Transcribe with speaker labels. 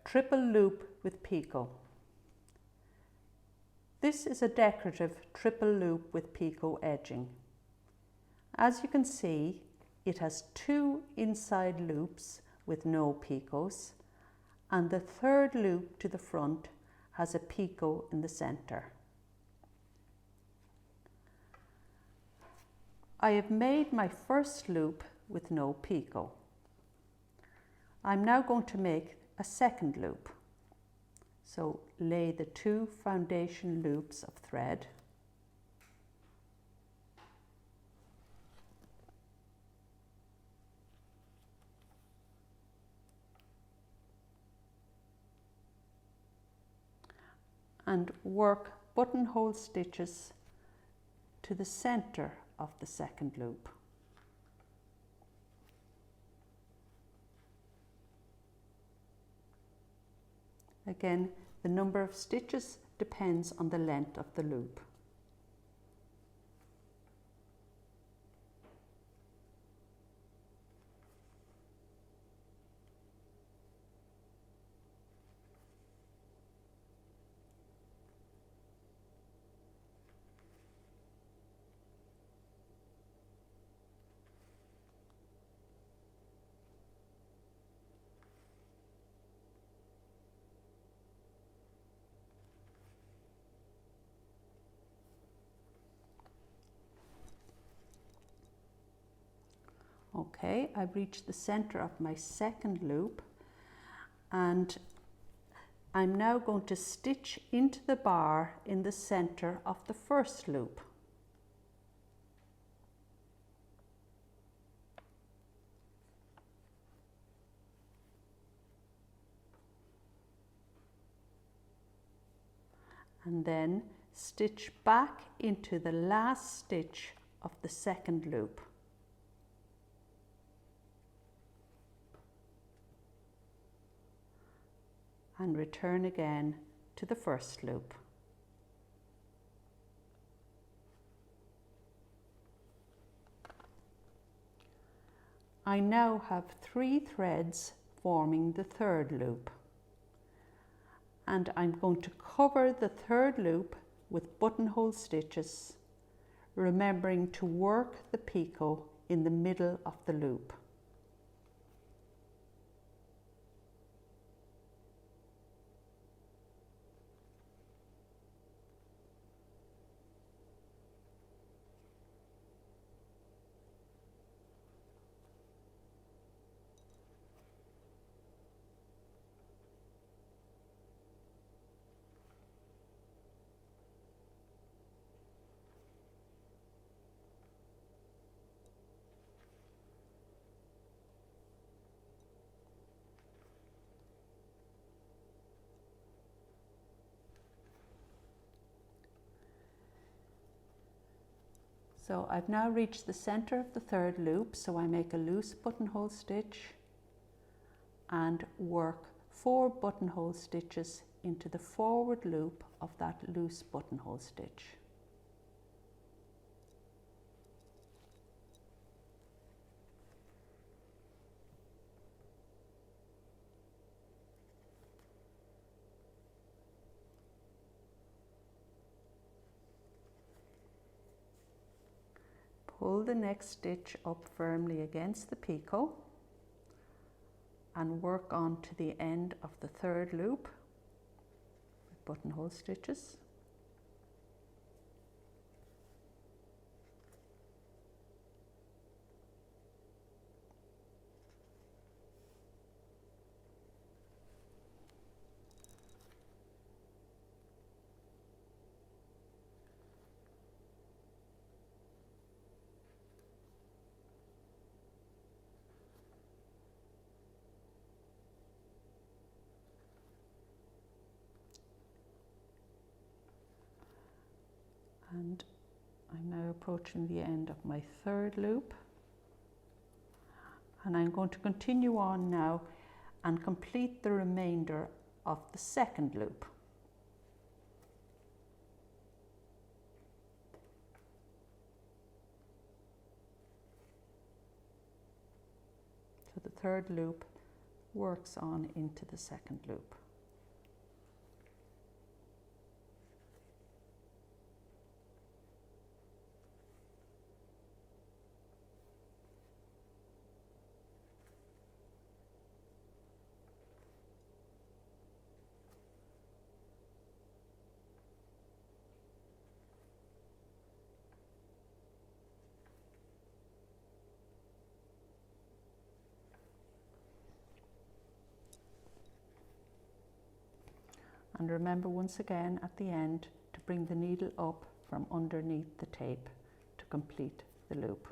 Speaker 1: triple loop with picot. This is a decorative triple loop with picot edging. As you can see, it has 2 inside loops with no picots, and the third loop to the front has a picot in the center. I have made my first loop with no picot. I'm now going to make a second loop. So lay the 2 foundation loops of thread, and work buttonhole stitches to the center of the second loop. Again, the number of stitches depends on the length of the loop. Okay, I've reached the center of my second loop, and I'm now going to stitch into the bar in the center of the first loop. And then stitch back into the last stitch of the second loop. And return again to the first loop. I now have 3 threads forming the third loop, and I'm going to cover the third loop with buttonhole stitches, remembering to work the picot in the middle of the loop. So I've now reached the center of the third loop, so I make a loose buttonhole stitch and work 4 buttonhole stitches into the forward loop of that loose buttonhole stitch. Pull the next stitch up firmly against the picot and work on to the end of the third loop with buttonhole stitches. And I'm now approaching the end of my third loop, and I'm going to continue on now and complete the remainder of the second loop. So the third loop works on into the second loop. And remember once again at the end to bring the needle up from underneath the tape to complete the loop.